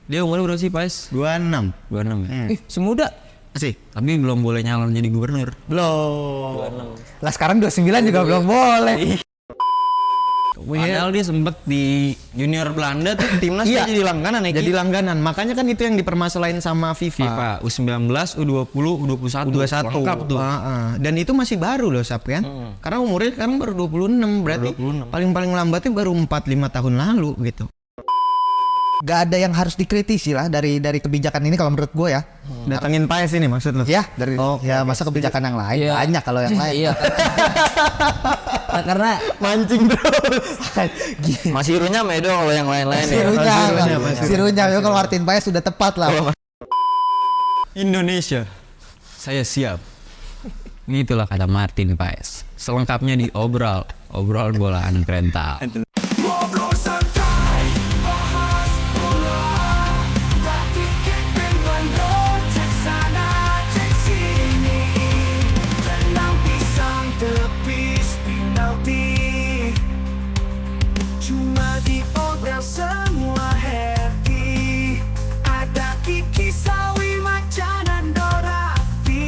Dia umurnya berapa sih, Pais? 26. 26 ya? Semuda. Sih. Tapi belum boleh nyalon jadi gubernur. Belum. Lah sekarang 29 juga belum boleh. Padahal dia sempet di junior Belanda tuh timnas Iya. dia jadi langganan ya. Jadi langganan. Makanya kan itu yang dipermasalahin sama FIFA. FIFA U19, U20, U21. Lengkap tuh. Dan itu masih baru loh Sap kan. Karena umurnya sekarang baru 26. Berarti 26. paling lambatnya baru 4-5 tahun lalu gitu. Gak ada yang harus dikritisi lah dari kebijakan ini kalau menurut gue ya. Datangin Paes ini maksud lo? Ya dari ya masa kebijakan yang lain Iya. banyak kalau yang lain. Iya. Nah, karena Mancing terus. masih irunya medo kalau yang lain-lain ya. Sirunya kalau Martin Paes sudah tepat lah. Indonesia, saya siap. Itulah kata Martin Paes. Selengkapnya di obral bolaan rental. Ngobrol santai, bahas bola. Tapi dengan lo, cek sana, cek sini. Tenang pisang tepis penalti. Cuma di obral semua happy. Ada Kiki Sawi Macan dan Dora Api.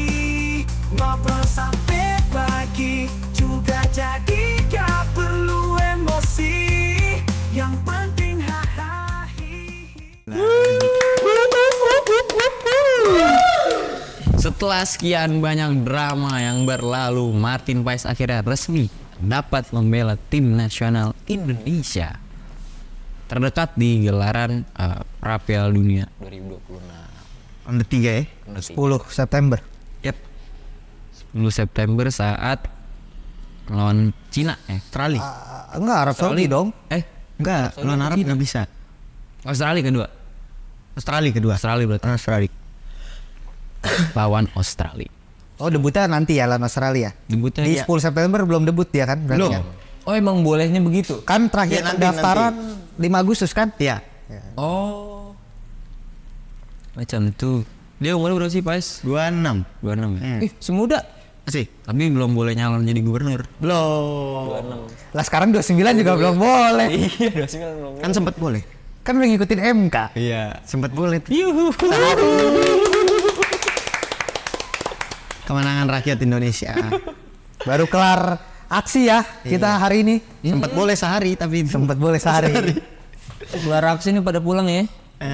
Ngobrol sampai pagi juga jadi gak perlu emosi. Yang penting hahaha. Setelah sekian banyak drama yang berlalu, Martin Paes akhirnya resmi dapat membela tim nasional Indonesia terdekat di gelaran Piala Dunia 2026. Under 3 ya? 10 September. Yep. 10 September saat lawan Cina Australia. Enggak Arab Saudi dong. Enggak, lawan Arab nggak bisa. Australia kedua. Australia kedua. Australia berarti Australia. lawan Australia. Oh debutnya nanti ya lawan Australia. Debutnya Di 10 September belum debut dia kan berarti Belum. kan? Oh emang bolehnya begitu? Kan terakhir Ya, nanti, pendaftaran 5 Agustus kan? Iya. Oh. Macam itu. Dia umurnya berapa sih, Pais? 26. 26 ya? Semuda. Sih. Tapi belum boleh nyalon jadi gubernur. Belum. Lah sekarang 29 juga belum boleh. Iya, Kan sempat boleh. Kan udah ngikutin MK. Iya. Sempat boleh. Kemenangan rakyat Indonesia. Baru kelar aksi ya kita hari ini. Sempat boleh sehari tapi Sempat boleh sehari. Keluar aksi ini pada pulang ya.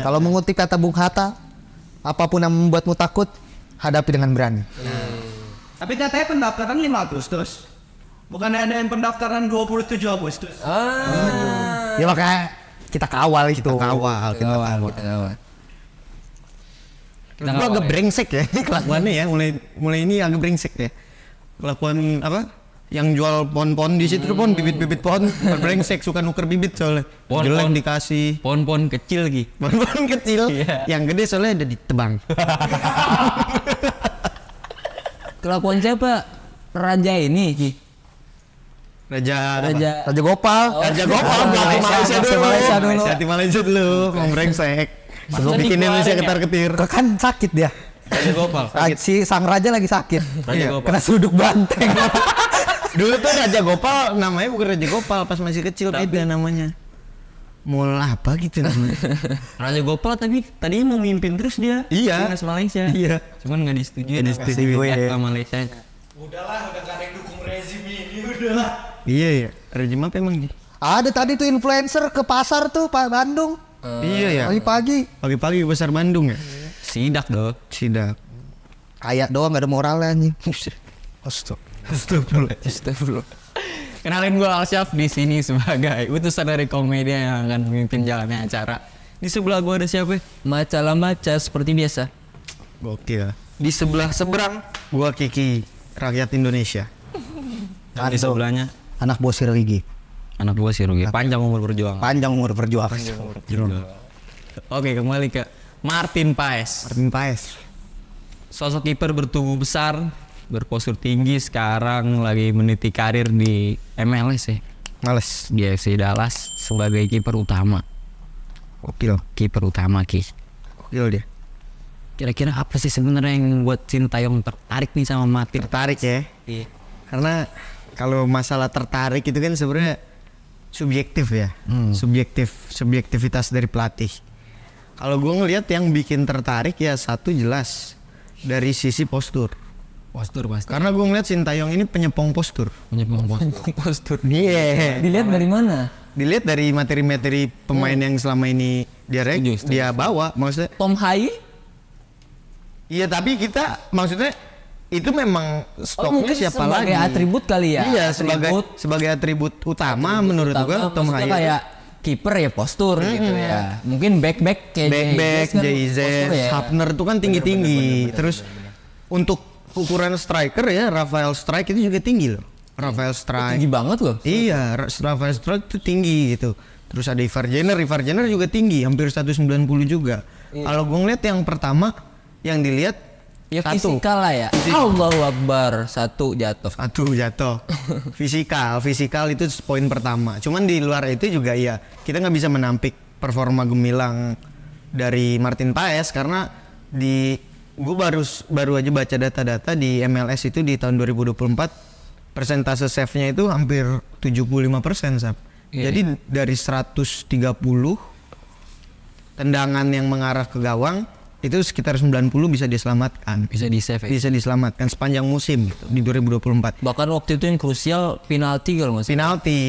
Kalau mengutip kata Bung Hatta, apapun yang membuatmu takut, hadapi dengan berani. Tapi katanya pendaftaran 5 Agustus. Bukan ada yang pendaftaran 27 Agustus. Ya makanya kita kawal itu. kawal. Gua agak brengsek ya kelakuannya ya. Mulai ini agak brengsek ya. Kelakuan apa? Yang jual pohon-pohon di situ tuh pohon bibit-bibit pohon brengsek suka nuker bibit soalnya. Jelek dikasih. Pohon-pohon kecil lagi. Pohon kecil. Iya. Yang gede soalnya ada ditebang. Kelakuan siapa? Raja ini, Ki. Raja Gopal. Raja Gopal pelatih Malaysia dulu. Mau brengsek. Sebelum bikin Indonesia ketar-ketir. Kan sakit dia. Raja Gopal. Si sang raja lagi sakit. Raja Gopal. Kena seruduk banteng. Dulu tuh Raja Gopal namanya bukan Raja Gopal pas masih kecil beda namanya. Mul apa gitu namanya. Raja Gopal tapi tadinya mau mimpin terus dia. Iya. Timnas Malaysia. Iya. Cuman nggak disetujui. Nggak disetujui, ya. sama Malaysia. Udahlah, udah gak ada yang dukung rezim ini, udahlah. Iya ya. Rezim apa emang nih? Ada tadi tuh influencer ke pasar tuh Pak Bandung. Iya ya. Pagi-pagi. Pagi-pagi besar Bandung ya. Sidak dong. Sidak. Kayak doang gak ada moralnya anjing. Astagfirullah. Kenalin gue Alsyaf di sini sebagai utusan dari Komedia yang akan memimpin jalannya acara. Di sebelah gue ada siapa? Macalah Maca seperti biasa. Gokil. Di sebelah seberang Gua Kiki, rakyat Indonesia. dan di sebelahnya Anak bos Rigi. anak gue sih Rugi. Panjang umur berjuang. Panjang umur perjuangan. Oke, kembali ke Martin Paes. Martin Paes. Sosok kiper bertubuh besar, berpostur tinggi, sekarang lagi meniti karir di MLS ya. Males. Di FC Dallas sebagai kiper utama. Gokil. Kiper utama Ki. Gokil dia. Kira-kira apa sih sebenarnya yang buat Sintayong tertarik nih sama Martin? Tertarik ya. Iya. Karena kalau masalah tertarik itu kan sebenarnya subjektif ya. Subjektivitas dari pelatih. Kalau gue ngelihat yang bikin tertarik ya satu jelas dari sisi postur. Postur pasti. Karena gue ngeliat Sintayong ini penyepong postur. Postur. Iya. Dilihat dari mana? Dilihat dari materi-materi pemain yang selama ini Setuju. dia bawa, maksudnya. Tom Hai? Iya, tapi kita maksudnya itu memang stoknya siapa lagi? Sebagai atribut kali ya. Iya, sebagai atribut utama menurut gua Tom maksudnya Haye. kayak kiper ya postur gitu ya. Mungkin back kayak Back, kan JZ, postur ya. Hapner tuh kan tinggi-tinggi. Terus untuk ukuran striker ya Rafael Strike itu juga tinggi loh. Rafael Strike. Tinggi banget loh. Iya, Rafael Strike itu tinggi gitu. Terus ada Ivar Jenner juga tinggi, hampir 190 juga. Kalau gue ngeliat yang pertama yang dilihat Ya satu. fisikal lah ya. Allahu Akbar, satu jatuh. Jatuh. Fisikal itu poin pertama. Cuman di luar itu juga ya kita nggak bisa menampik performa gemilang dari Martin Paes karena gue baru aja baca data-data di MLS itu di tahun 2024 persentase save-nya itu hampir 75%, Sab. Iya. Jadi dari 130 tendangan yang mengarah ke gawang itu sekitar 90 bisa diselamatkan. Bisa di save ya. Bisa diselamatkan sepanjang musim gitu, di 2024. Bahkan waktu itu yang krusial penalti kalau nggak salah. Penalti.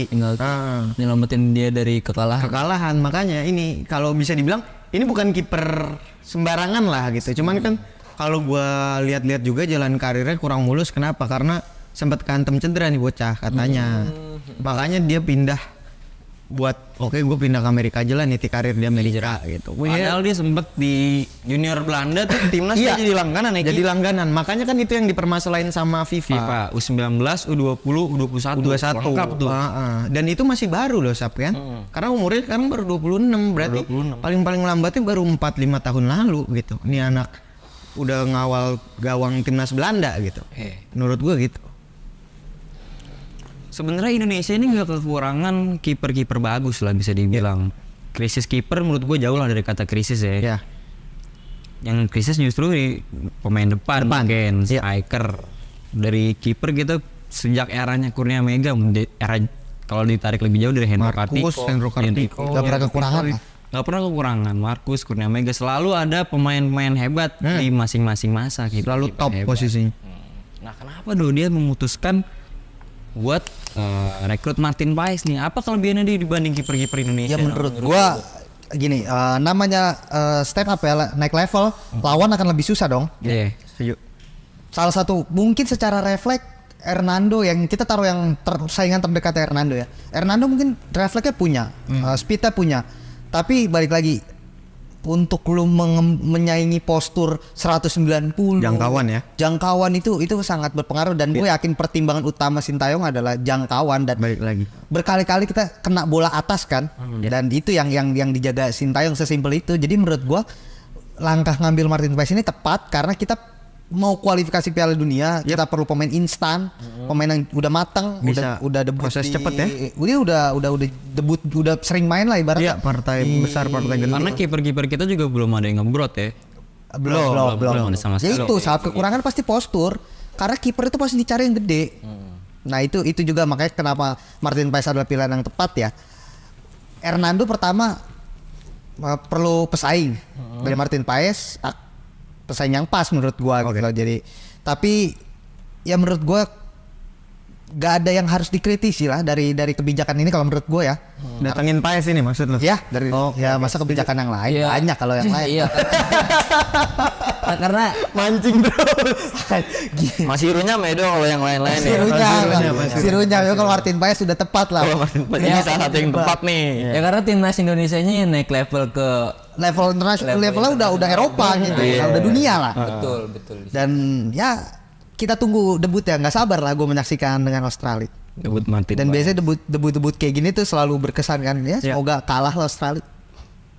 Nyelamatin dia dari Kekalahan. Makanya ini kalau bisa dibilang ini bukan kiper sembarangan lah gitu. Cuman kan kalau gua lihat-lihat juga jalan karirnya kurang mulus. Kenapa? Karena sempat kantem cedera nih bocah katanya. Makanya dia pindah gue pindah ke Amerika aja lah, niti karir di Amerika gitu. Padahal dia sempet di junior Belanda tuh timnas Iya, dia jadi langganan ya. Jadi langganan. Makanya kan itu yang dipermasalahin sama FIFA. U19, U20, U21. Lengkap tuh. Dan itu masih baru loh, Sap kan? Karena umurnya sekarang baru 26, berarti paling lambatnya baru 4-5 tahun lalu gitu. Ini anak udah ngawal gawang timnas Belanda gitu. Menurut gua gitu. Sebenarnya Indonesia ini nggak kekurangan kiper-kiper bagus lah bisa dibilang. Krisis kiper menurut gue jauh lah dari kata krisis ya. Ya. Yang krisis justru di pemain depan. Mungkin striker. Dari kiper kita sejak eranya Kurnia Mega, era kalau ditarik lebih jauh dari Hendro Kartiko. Gak pernah kekurangan. Gak pernah kekurangan. Markus, Kurnia Mega selalu ada pemain-pemain hebat di masing-masing masa gitu. Selalu top posisinya. Nah, kenapa dia memutuskan buat rekrut Martin Paes nih? Apa kelebihannya dia dibanding kiper-kiper Indonesia? Ya menurut gua gini, namanya step up ya, naik level, lawan akan lebih susah dong. Iya. Setuju. Salah satu mungkin secara refleks Hernando yang kita taruh yang saingan terdekat Hernando ya. Hernando mungkin refleksnya punya, speednya punya. Tapi balik lagi untuk lu menyaingi postur 190 Jangkauan ya. Jangkauan itu sangat berpengaruh dan gue yakin pertimbangan utama Sintayong adalah jangkauan dan Balik lagi. berkali-kali kita kena bola atas kan. Dan itu yang dijaga Sintayong sesimpel itu. Jadi menurut gue langkah ngambil Martin Paes ini tepat karena kita mau kualifikasi Piala Dunia, kita perlu pemain instan, pemain yang udah matang, Bisa udah debut proses cepet ya. Udah debut, udah sering main lah ibaratnya. Iya, partai besar, partai gede. Karena kiper-kiper kita juga belum ada yang ngebrot ya. Belum. ada sama Ya sekali. itu saat kekurangan pasti postur. Karena kiper itu pasti dicari yang gede. Nah itu juga makanya kenapa Martin Paes adalah pilihan yang tepat ya. Hernando pertama perlu pesaing dari Martin Paes, pesaing yang pas menurut gua gitu loh. Jadi tapi ya menurut gua gak ada yang harus dikritisi lah dari kebijakan ini kalau menurut gua ya. Datangin Paes ini maksud lo? Ya dari ya masa kebijakan yang lain Iya. banyak kalau yang lain. Iya. Karena Mancing terus. masih irunya medo kalau yang lain-lain ya. Sirunya kalau Martin Paes sudah tepat lah. Ini salah satu yang tepat nih. Ya karena timnas Indonesianya naik level ke Level internasional, levelnya udah Eropa gitu, udah dunia lah. betul. Dan ya kita tunggu debut ya, nggak sabar lah gue menyaksikan dengan Australia. Debut Martin. Dan biasanya debut kayak gini tuh selalu berkesan kan ya. Semoga kalah lah Australia.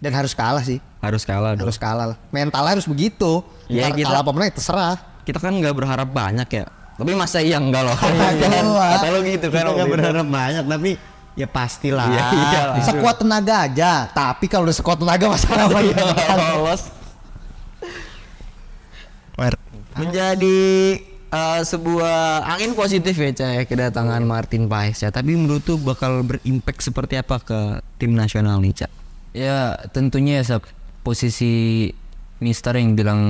Dan harus kalah sih, harus kalah dong. harus kalah lah. Mentalnya harus begitu. Ya, Ntar kita- kalah apa menang terserah. Kita kan nggak berharap banyak ya. Tapi masa iya enggak loh. Kata lo gitu kan. Kita nggak berharap banyak tapi ya pastilah. Iya. Sekuat tenaga aja, tapi kalau udah sekuat tenaga masalah apa ya? Lolos. Menjadi sebuah angin positif ya Cah, kedatangan Martin Paes ya. Tapi menurut tuh bakal berimpact seperti apa ke tim nasional nih Cak? Ya tentunya ya Sab, posisi Mister yang bilang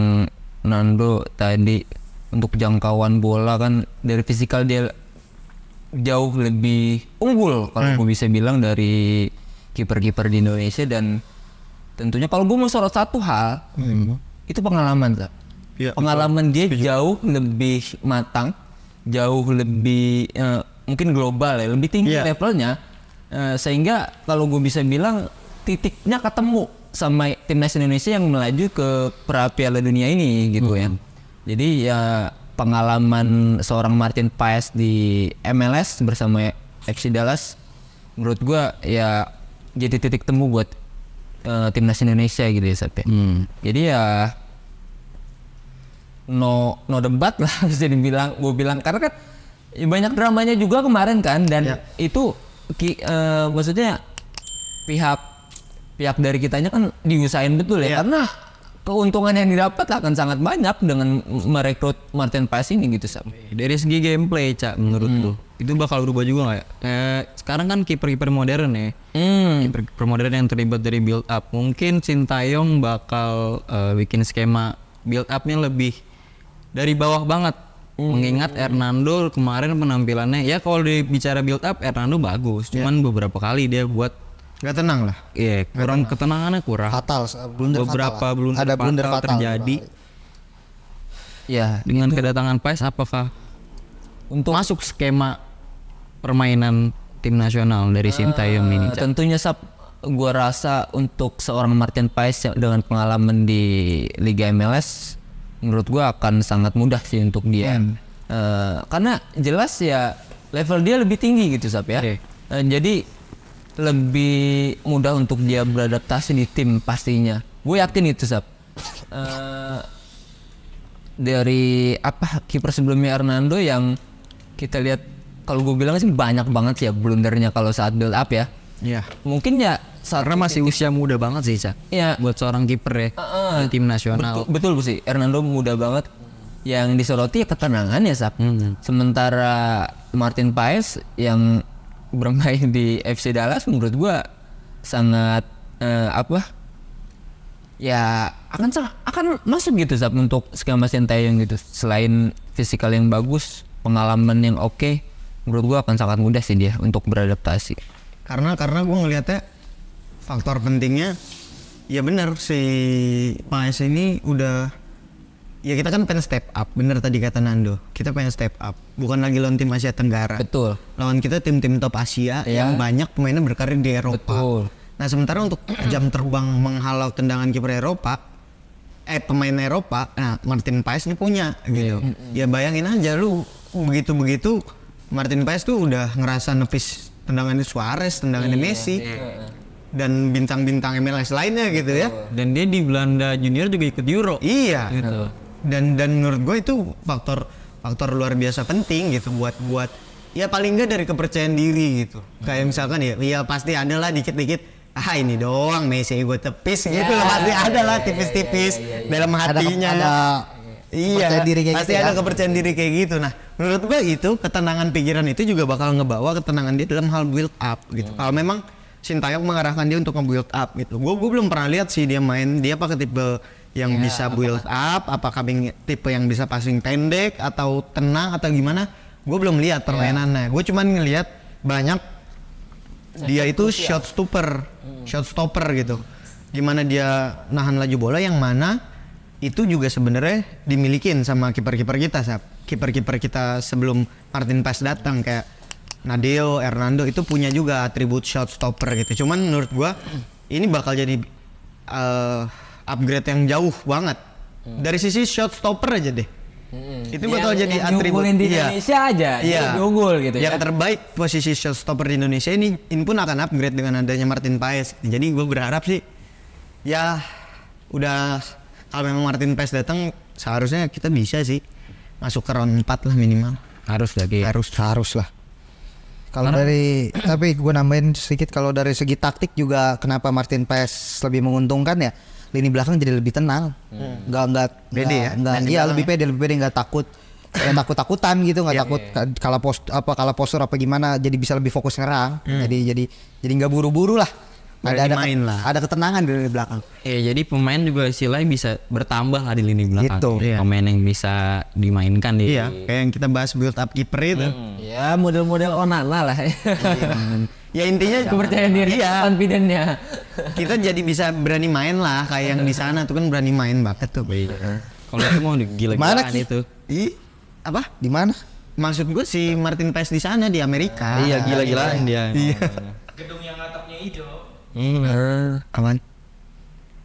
Nando tadi, untuk jangkauan bola kan dari fisikal dia jauh lebih unggul kalau gue bisa bilang dari kiper-kiper di Indonesia. Dan tentunya kalau gue mau sorot satu hal, itu pengalaman. Iya, Pengalaman dia jauh lebih matang, jauh lebih mungkin global ya, lebih tinggi levelnya, sehingga kalau gue bisa bilang titiknya ketemu sama timnas Indonesia yang melaju ke Piala Dunia ini gitu ya. Jadi ya pengalaman seorang Martin Paes di MLS bersama FC Dallas menurut gua ya jadi titik temu buat timnas Indonesia gitu ya Sat. Jadi ya no debat lah bisa dibilang, gue bilang, karena kan ya banyak dramanya juga kemarin kan, dan itu maksudnya pihak dari kitanya kan diusahain betul ya, karena keuntungan yang didapat akan sangat banyak dengan merekrut Martin Paes ini gitu Sam. Dari segi gameplay Cak, menurut lu itu bakal berubah juga nggak ya? Sekarang kan kiper-kiper modern ya, kiper modern yang terlibat dari build up, mungkin Sintayong bakal bikin skema build upnya lebih dari bawah banget. Mengingat Hernando kemarin penampilannya ya, kalau dibicara build up Hernando bagus, cuman beberapa kali dia buat Gak tenang lah. iya kurang ketenangannya kurang. Fatal, blunder Beberapa fatal. blunder Ada blunder fatal fatal terjadi. Ya, Dengan kedatangan Paes apakah untuk masuk skema permainan tim nasional dari Sintayong ini Cak? tentunya Sab, gua rasa untuk seorang Martin Paes dengan pengalaman di Liga MLS, menurut gua akan sangat mudah sih untuk dia. Karena jelas ya level dia lebih tinggi gitu Sab ya. Jadi lebih mudah untuk dia beradaptasi di tim pastinya. Gue yakin itu Sab. Dari kiper sebelumnya Hernando yang kita lihat, kalau gue bilang sih banyak banget ya blundernya kalau saat build up ya. Iya. Mungkin ya Karena masih usia muda banget sih Cak. ya Buat seorang kiper ya di tim nasional. betul sih, Hernando muda banget. Yang disoroti ya ketenangan ya Sab. Sementara Martin Paes yang bermain di FC Dallas menurut gua sangat ya akan masuk gitu Sab untuk skema Sintayong gitu. Selain fisikal yang bagus, pengalaman yang oke, menurut gua akan sangat mudah sih dia untuk beradaptasi. Karena gue ngelihatnya faktor pentingnya ya benar si Paes ini udah, ya kita kan pengen step up, bener tadi kata Nando, kita pengen step up, bukan lagi lawan tim Asia Tenggara. Betul. Lawan kita tim-tim top Asia yang banyak pemainnya berkarir di Eropa. Betul. Nah sementara untuk jam terbang menghalau tendangan kiper Eropa, pemain Eropa, nah Martin Paes ini punya gitu. Ya bayangin aja lu begitu Martin Paes tuh udah ngerasa nepis tendangannya Suarez, tendangannya Messi, dan bintang-bintang MLS lainnya gitu ya. Dan dia di Belanda Junior juga ikut Euro. Iya. Gitu. Dan menurut gue itu faktor luar biasa penting gitu buat ya paling enggak dari kepercayaan diri gitu. Kayak misalkan ya pasti ada lah dikit-dikit, ini doang Messi gue tepis gitu lah, pasti ada lah tipis-tipis dalam hatinya. Kepercayaan diri kayak pasti gitu ada ya. kepercayaan diri kayak gitu. Nah, menurut gue itu ketenangan pikiran itu juga bakal ngebawa ketenangan dia dalam hal build up gitu. Kalau memang Sintayong mengarahkan dia untuk nge-build up gitu. Gue belum pernah lihat sih dia main, dia pakai tipe yang bisa build up, apakah tipe yang bisa passing pendek atau tenang atau gimana. Gue belum lihat permainannya. Gue cuman ngelihat banyak dia itu shot stopper gitu. Gimana dia nahan laju bola yang mana itu juga sebenarnya dimilikin sama kiper-kiper kita, Sab. Kiper-kiper kita sebelum Martin Paes datang kayak Nadeo, Hernando itu punya juga atribut shot stopper gitu. Cuman menurut gua ini bakal jadi upgrade yang jauh banget. Dari sisi shot stopper aja deh. Itu bakal jadi atribut di Indonesia aja, unggul gitu yang ya. terbaik posisi shot stopper di Indonesia ini pun akan upgrade dengan adanya Martin Paes. Jadi gue berharap sih ya udah, kalau memang Martin Paes datang seharusnya kita bisa sih masuk ke round 4 lah minimal. Harus lagi. Harus lah. Kalau tapi gue nambahin sedikit, kalau dari segi taktik juga kenapa Martin Paes lebih menguntungkan ya, lini belakang jadi lebih tenang. Nggak lebih pede nggak takut. Takut-takutan gitu, nggak takut kalah postur apa gimana, jadi bisa lebih fokus ngerang. Jadi nggak buru-buru lah Berani main lah. Ada ketenangan di lini belakang. Jadi pemain juga istilahnya bisa bertambah lah di lini belakang. Gitu. Iya. Pemain yang bisa dimainkan di. Iya, kayak yang kita bahas build up kiper itu. Ya model-model Onana lah. Ya intinya Kepercayaan diri, confidence-nya. kita jadi bisa berani main lah kayak yang di sana tuh kan berani main banget tuh. Kalau itu mau Mana, gila-gilaan Ki? itu. Apa? Di mana? Maksud gue si Martin Paes di sana di Amerika. Iya gila-gilaan dia. Iya. Gedung yang atapnya hijau. Aman.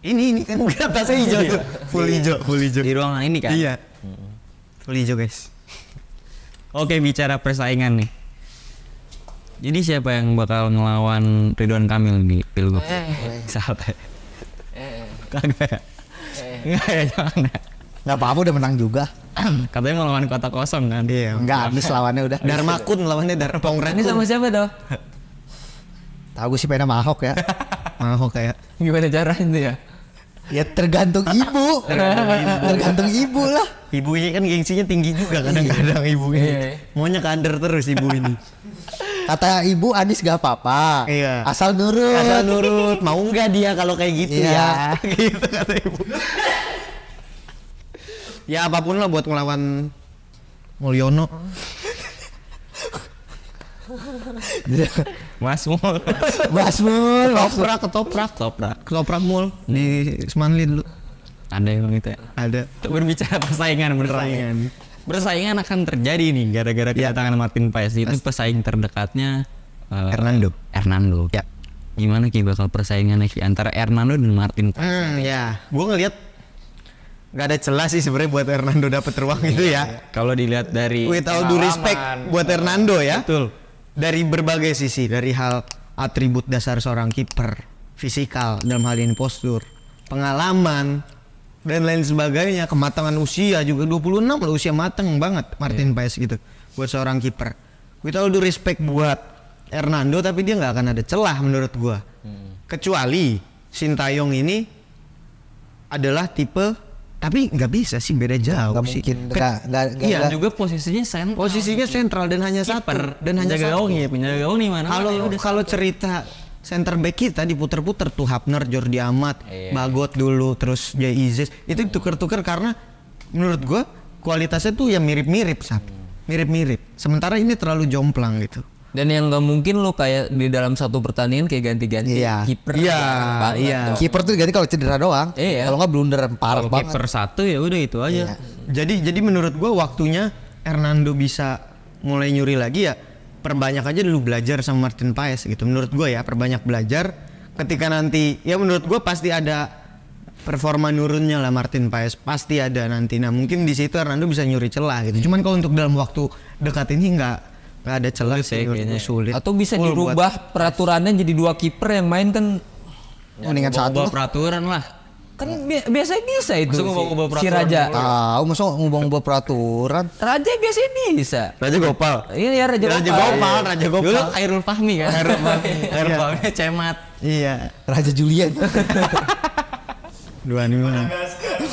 Ini kan atasnya hijau tuh. Full hijau. Di ruangan ini kan. Iya. Full hijau guys. Oke, bicara persaingan nih. Jadi siapa yang bakal ngelawan Ridwan Kamil di Pilgub? Sahabat. Kagak. Enggak ya, jangan ya. Nggak apa-apa udah menang juga. Katanya ngelawan kota kosong kan. Iya. Enggak habis lawannya udah. Darmakun lawannya Darpong Ini sama siapa tuh? Tahu gue sih pengen sama Ahok ya. Mau kayak Gimana caranya ya? Ya tergantung ibu. Tergantung ibu lah. ibunya kan gengsinya tinggi juga kadang-kadang ibunya. Maunya kader terus ibu ini. Kata ibu Anies gak apa-apa. Iya. Asal nurut. Asal nurut, mau nggak dia kalau kayak gitu Iya. ya? Gitu kata ibu. Ya apapun lah buat ngelawan Mulyono. Mas Mul. Basmul. Ketoprak mul di Semanli dulu. Ada yang gitu ya. Ada. Untuk berbicara persaingan beneran. Bersaingan akan terjadi nih gara-gara kedatangan Martin Paes itu pesaing terdekatnya Hernando. Ya. Gimana Ki bakal persaingannya Ki antara Hernando dan Martin Paes? Ya. Gue ngeliat nggak ada celah sih sebenarnya buat Hernando dapat ruang itu ya. Kalau dilihat dari With all due respect buat Hernando ya. Betul. Dari berbagai sisi, dari hal atribut dasar seorang kiper, fisikal dalam hal ini postur, pengalaman dan lain sebagainya, kematangan usia juga 26 lah, usia matang banget Martin Paes gitu buat seorang kiper. With all due respect buat Hernando, tapi dia nggak akan ada celah menurut gua. Kecuali Sintayong ini adalah tipe, tapi nggak bisa sih, beda jauh Gak sih. mungkin. Iya, Dan juga posisinya sentral. posisinya sentral dan hanya satu dan hanya penjaga satu. gawang ya, penjaga gawang nih mana? Kalau cerita center back kita diputer-puter tuh Hapner, Jordi Amat, Bagot dulu, terus Jay Izes itu tuker-tuker karena menurut gua kualitasnya tuh ya mirip-mirip mirip-mirip. Sementara ini terlalu jomplang gitu. Dan yang nggak mungkin lo kayak di dalam satu pertandingan kayak ganti-ganti Iya. kiper. Iya, Banget iya. dong. Kiper tuh ganti kalau cedera doang. Iya. Kalau nggak blunder parah kalau banget. kiper satu ya udah itu aja. Jadi menurut gua waktunya Hernando bisa mulai nyuri lagi ya. Perbanyak aja dulu belajar sama Martin Paes gitu. Menurut gua ya, perbanyak belajar. Ketika nanti ya menurut gua pasti ada performa nurunnya lah Martin Paes, pasti ada nanti. Nah mungkin di situ Hernando bisa nyuri celah gitu. Cuman kalau untuk dalam waktu dekat ini nggak ada celah sih, menurut gua sulit. Atau bisa Full dirubah peraturannya jadi 2 kiper yang main kan Mendingan satu. Ubah peraturan lah. kan biasanya bisa itu. Masa ngubah-ngubah si peraturan Raja. Tahu masa ngubah-ngubah peraturan. Raja biasanya bisa. Raja Gopal. Iya ya Raja Gopal. Raja Dulu Gopal. Khairul Fahmi kan. Khairul Fahmi cemat. Iya. Raja Julian. Dua nih mana?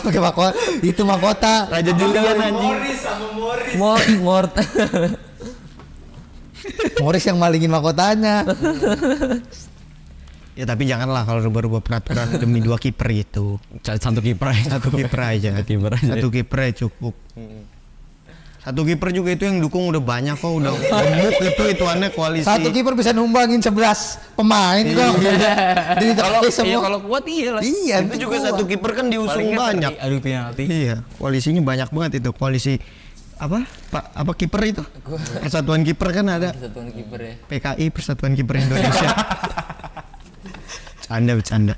Pakai mahkota. Itu mahkota. Raja Julian anjing. Mort. Morris yang malingin mahkotanya. Ya tapi janganlah kalau rubah-rubah peraturan demi 2 kiper itu. Satu kiper aja. Satu kiper aja. Satu kiper aja cukup. Satu kiper juga itu yang dukung udah banyak kok, udah gemuk itu aneh koalisi. Satu kiper bisa numbangin 11 pemain kok. Jadi semua. Kalau kuat iya lah. Iya, Itu juga satu kiper kan diusung banyak. Adu penalti. Iya, koalisinya banyak banget itu. Koalisi apa? Apa kiper itu? Persatuan kiper kan ada. Satuan kiper ya. PKI, Persatuan Kiper Indonesia. Bercanda.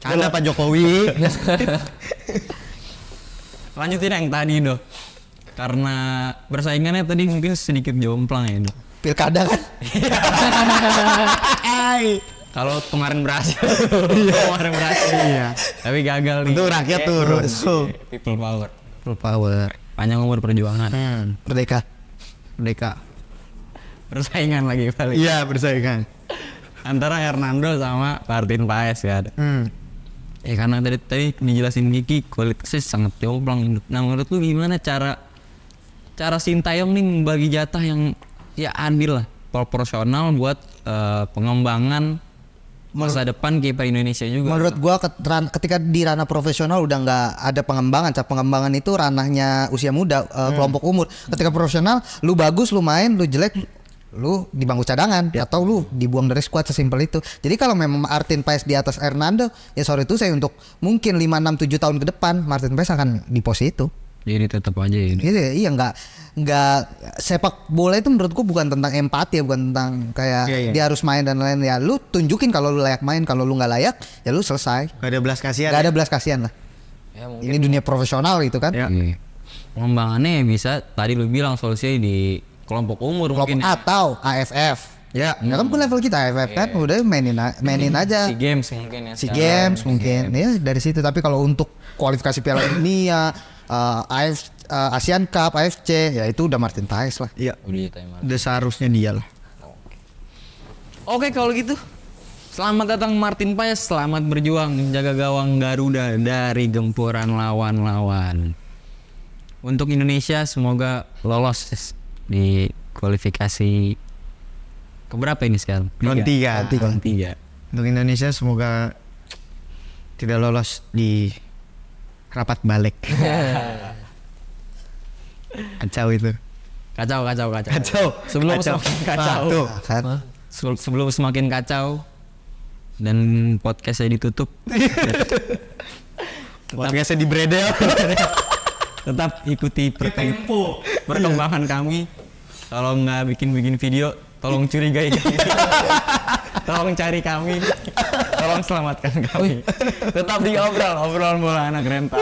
Canda Pak Jokowi. Lanjutin yang tadi dong. Karena persaingannya tadi mungkin sedikit jomplang ya dong. Pilkada kan. Kalau kemarin berhasil. Kemarin berhasil. Iya. Tapi gagal nih. Itu rakyat turun. People power. Full power. Panjang umur perjuangan. Merdeka. Merdeka. Persaingan lagi balik. Iya, bersaingan. Antara Hernando sama Martin Paes ya. Karena tadi dijelasin Kiki kualitasnya sangat jomplang. Nah menurut lu gimana cara Sintayong nih membagi jatah yang ya adil lah proporsional buat pengembangan masa depan kiper Indonesia juga. Menurut gua ketika di ranah profesional udah nggak ada pengembangan. Pengembangan itu ranahnya usia muda, kelompok umur. Ketika profesional, lu bagus, lu main, lu jelek, lu di bangku cadangan atau lu dibuang dari skuad, sesimpel itu. Jadi kalau memang Martin Paes di atas Hernando, ya sorry itu saya untuk mungkin 5, 6, 7 tahun ke depan Martin Paes akan di posisi itu. Jadi tetap aja ini. Iya nggak sepak bola itu menurutku bukan tentang empati ya, bukan tentang kayak dia harus main dan lain-lain ya. Lu tunjukin kalau lu layak main, kalau lu nggak layak ya lu selesai. Gak ada belas kasihan. Gak ada belas kasihan lah. Ya, Ini dunia profesional gitu kan. Ya. Iya. Pengembangannya bisa tadi lu bilang solusinya di kelompok umur mungkin. Atau AFF. Ya kan pun level kita AFF kan udah mainin aja. SEA Games mungkin ya. SEA Games mungkin ya dari situ. Tapi kalau untuk kualifikasi Piala Dunia, ASEAN Cup, AFC ya itu udah Martin Paes lah. Iya. Udah Udah seharusnya dia lah. Oke kalau gitu. Selamat datang Martin Paes, selamat berjuang menjaga gawang Garuda dari gempuran lawan-lawan. Untuk Indonesia semoga lolos di kualifikasi keberapa ini sekarang? Round 3. Round 3. Untuk Indonesia semoga tidak lolos di rapat balik. Kacau itu. Kacau. Kacau. Sebelum semakin kacau. Tuh. Kan? Sebelum semakin kacau dan podcast saya ditutup. Podcastnya di Bredel. Tetap ikuti perkembangan kami. Kalau nggak bikin video, tolong curigai kami. Tolong cari kami. Tolong selamatkan kami. Tetap di obrolan bola anak rental.